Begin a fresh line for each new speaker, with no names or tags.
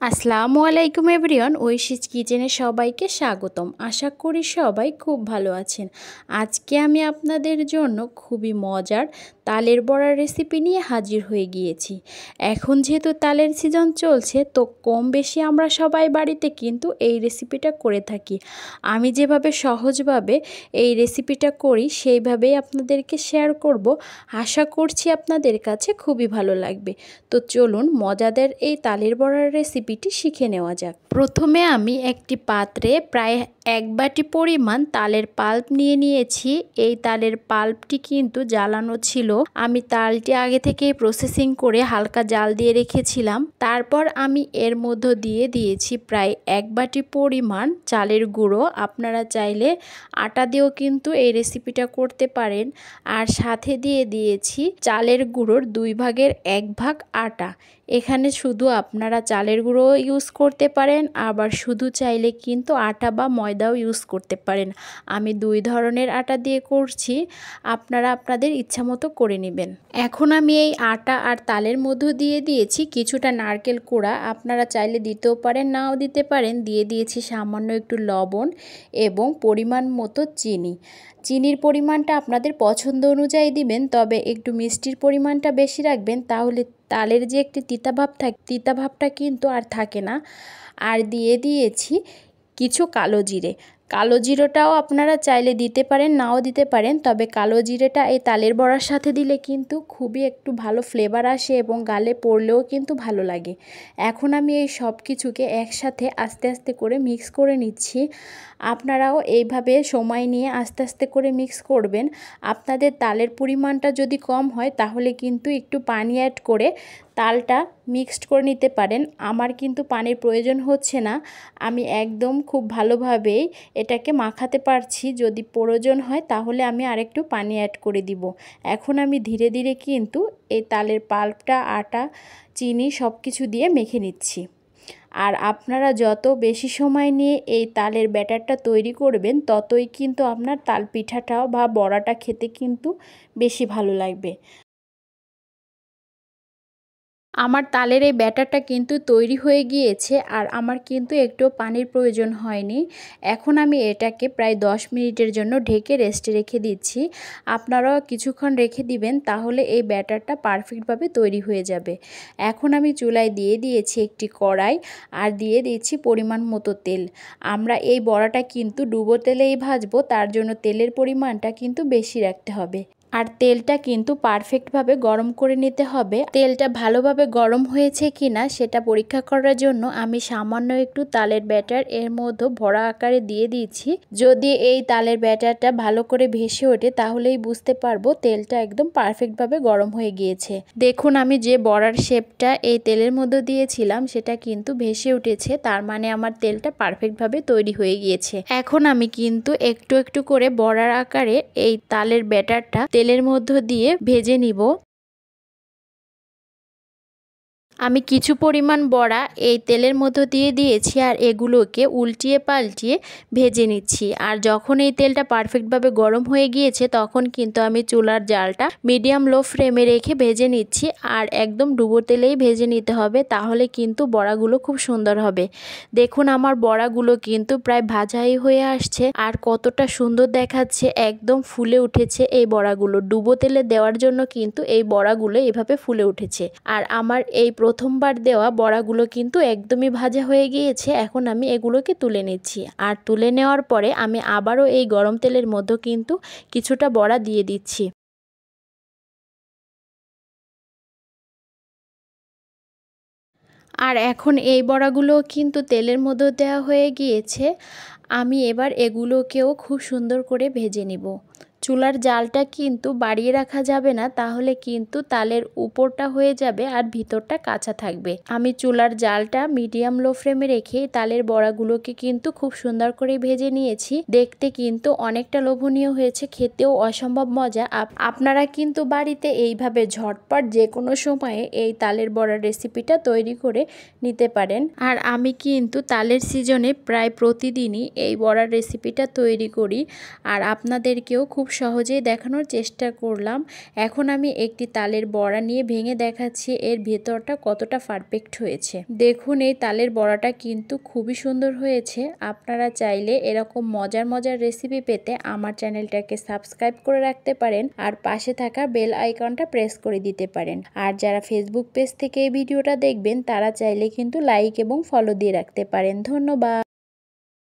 আসসালামু আলাইকুম এভরিওয়ান, ঐশীজ কিচেনে সবাইকে স্বাগতম। আশা করি সবাই খুব ভালো আছেন। আজকে আমি আপনাদের জন্য খুবই মজার তালের বড়ার রেসিপি নিয়ে হাজির হয়ে গিয়েছি। এখন যেহেতু তালের সিজন চলছে, তো কম বেশি আমরা সবাই বাড়িতে কিন্তু এই রেসিপিটা করে থাকি। আমি যেভাবে সহজভাবে এই রেসিপিটা করি সেইভাবেই আপনাদেরকে শেয়ার করব। আশা করছি আপনাদের কাছে খুবই ভালো লাগবে। তো চলুন মজাদার এই তালের বড়ার রেসিপিটি শিখে নেওয়া যাক। প্রথমে আমি একটি পাত্রে প্রায় 1 বাটি পরিমাণ তালের পাল্প নিয়ে নিয়েছি। এই তালের পাল্পটি কিন্তু জ্বালানো ছিল। আমি তালটি আগে থেকেই প্রসেসিং করে হালকা জাল দিয়ে রেখেছিলাম। তারপর আমি এর মধ্যে দিয়ে দিয়েছি প্রায় 1 বাটি পরিমাণ চালের গুঁড়ো। আপনারা চাইলে আটা দিয়েও কিন্তু এই রেসিপিটা করতে পারেন। আর সাথে দিয়ে দিয়েছি চালের গুঁড়োর 2 ভাগের 1 ভাগ আটা। এখানে শুধু আপনারা চালের গুঁড়ো ইউজ করতে পারেন, আবার শুধু চাইলে কিন্তু আটা বা ময়দাও ইউজ করতে পারেন। আমি 2 ধরনের আটা দিয়ে করছি, আপনারা আপনাদের ইচ্ছা মতো করে নেবেন। এখন আমি এই আটা আর তালের মধ্যে দিয়ে দিয়েছি কিছুটা নারকেল কোড়া। আপনারা চাইলে দিতেও পারেন, নাও দিতে পারেন। দিয়ে দিয়েছি সামান্য একটু লবণ এবং পরিমাণ মতো চিনি। চিনির পরিমাণটা আপনাদের পছন্দ অনুযায়ী দিবেন, তবে একটু মিষ্টির পরিমাণটা বেশি রাখবেন, তাহলে তালের যে একটি তিতা ভাবটা কিন্তু আর থাকে না। আর দিয়ে দিয়েছি কিছু কালো জিরে। কালো জিরেটাও আপনারা চাইলে দিতে পারেন, নাও দিতে পারেন, তবে কালো জিরেটা এই তালের বড়ার সাথে দিলে কিন্তু খুবই একটু ভালো ফ্লেভার আসে এবং গালে পড়লেও কিন্তু ভালো লাগে। এখন আমি এই সব কিছুকে একসাথে আস্তে আস্তে করে মিক্স করে নিচ্ছি। আপনারাও এইভাবে সময় নিয়ে আস্তে আস্তে করে মিক্স করবেন। আপনাদের তালের পরিমাণটা যদি কম হয় তাহলে কিন্তু একটু পানি অ্যাড করে তালটা মিক্সড করে নিতে পারেন। আমার কিন্তু পানির প্রয়োজন হচ্ছে না, আমি একদম খুব ভালোভাবেই এটাকে মাখাতে পারছি। যদি প্রয়োজন হয় তাহলে আমি আরেকটু পানি অ্যাড করে দিব। এখন আমি ধীরে ধীরে কিন্তু এই তালের পাল্পটা, আটা, চিনি সব কিছু দিয়ে মেখে নিচ্ছি। আর আপনারা যত বেশি সময় নিয়ে এই তালের ব্যাটারটা তৈরি করবেন, ততই কিন্তু আপনার তাল পিঠাটাও বা বড়াটা খেতে কিন্তু বেশি ভালো লাগবে। আমার তালের এই ব্যাটারটা কিন্তু তৈরি হয়ে গিয়েছে, আর আমার কিন্তু একটু পানির প্রয়োজন হয়নি। এখন আমি এটাকে প্রায় 10 মিনিটের জন্য ঢেকে রেস্টে রেখে দিচ্ছি। আপনারাও কিছুক্ষণ রেখে দিবেন, তাহলে এই ব্যাটারটা পারফেক্টভাবে তৈরি হয়ে যাবে। এখন আমি চুলায় দিয়ে দিয়েছি একটি কড়াই, আর দিয়ে দিচ্ছি পরিমাণ মতো তেল। আমরা এই বড়াটা কিন্তু ডুবো তেলেই ভাজবো, তার জন্য তেলের পরিমাণটা কিন্তু বেশি রাখতে হবে। আর তেলটা কিন্তু পারফেক্টভাবে গরম করে নিতে হবে। তেলটা ভালোভাবে গরম হয়েছে কিনা সেটা পরীক্ষা করার জন্য আমি সামান্য একটু তালের ব্যাটার এর মধ্যে ভরা আকারে দিয়ে দিয়েছি। যদি এই তালের ব্যাটারটা ভালো করে ভেসে ওঠে তাহলেই বুঝতে পারবো তেলটা একদম পারফেক্টভাবে গরম হয়ে গিয়েছে। দেখুন আমি যে বড়ার শেপটা এই তেলের মধ্যে দিয়েছিলাম সেটা কিন্তু ভেসে উঠেছে, তার মানে আমার তেলটা পারফেক্টভাবে তৈরি হয়ে গিয়েছে। এখন আমি কিন্তু একটু একটু করে বড়ার আকারে এই তালের ব্যাটারটা তেলের মধ্য দিয়ে ভেজে নিব। আমি কিছু পরিমাণ বড়া এই তেলের মধ্যে দিয়ে দিয়েছি, আর এগুলোকে উল্টিয়ে পাল্টিয়ে ভেজে নিচ্ছি। আর যখন এই তেলটা পারফেক্টভাবে গরম হয়ে গিয়েছে তখন কিন্তু আমি চুলার জালটা মিডিয়াম লো ফ্লেমে রেখে ভেজে নিচ্ছি। আর একদম ডুবো তেলেই ভেজে নিতে হবে, তাহলে কিন্তু বড়াগুলো খুব সুন্দর হবে। দেখুন আমার বড়াগুলো কিন্তু প্রায় ভাজাই হয়ে আসছে, আর কতটা সুন্দর দেখাচ্ছে, একদম ফুলে উঠেছে এই বড়াগুলো। ডুবো তেলে দেওয়ার জন্য কিন্তু এই বড়াগুলো এভাবে ফুলে উঠেছে। আর আমার এই প্রথমবার দেওয়া বড়াগুলো কিন্তু একদমই ভাজা হয়ে গিয়েছে। এখন আমি এগুলোকে তুলে নিচ্ছি, আর তুলে নেওয়ার পরে আমি আবারও এই গরম তেলের মধ্যে কিন্তু কিছুটা বড়া দিয়ে দিচ্ছি। আর এখন এই বড়াগুলো কিন্তু তেলের মধ্যে দেওয়া হয়ে গিয়েছে। আমি এবার এগুলোকেও খুব সুন্দর করে ভেজে নিব। চুলার জালটা কিন্তু বাড়িয়ে রাখা যাবে না, তাহলে কিন্তু তালের উপরটা হয়ে যাবে আর ভিতরটা কাঁচা থাকবে। আমি চুলার জালটা মিডিয়াম লো ফ্লেমে রেখে তালের বড়াগুলোকে কিন্তু খুব সুন্দর করে ভেজে নিয়েছি। দেখতে কিন্তু অনেকটা লোভনীয় হয়েছে, খেতেও অসম্ভব মজা। আপনারা কিন্তু বাড়িতে এইভাবে ঝটপট যে কোনো সময়ে এই তালের বড়ার রেসিপিটা তৈরি করে নিতে পারেন। আর আমি কিন্তু তালের সিজনে প্রায় প্রতিদিনই এই বড়ার রেসিপিটা তৈরি করি, আর আপনাদেরকেও খুব সহজেই দেখানোর চেষ্টা করলাম। এখন আমি একটি তালের বড়া নিয়ে ভেঙে দেখাচ্ছি এর ভেতরটা কতটা পারফেক্ট হয়েছে। দেখুন এই তালের বড়াটা কিন্তু খুবই সুন্দর হয়েছে। আপনারা চাইলে এরকম মজার মজার রেসিপি পেতে আমার চ্যানেলটাকে সাবস্ক্রাইব করে রাখতে পারেন আর পাশে থাকা বেল আইকনটা প্রেস করে দিতে পারেন। আর যারা ফেসবুক পেজ থেকে এই ভিডিওটা দেখবেন তারা চাইলে কিন্তু লাইক এবং ফলো দিয়ে রাখতে পারেন। ধন্যবাদ।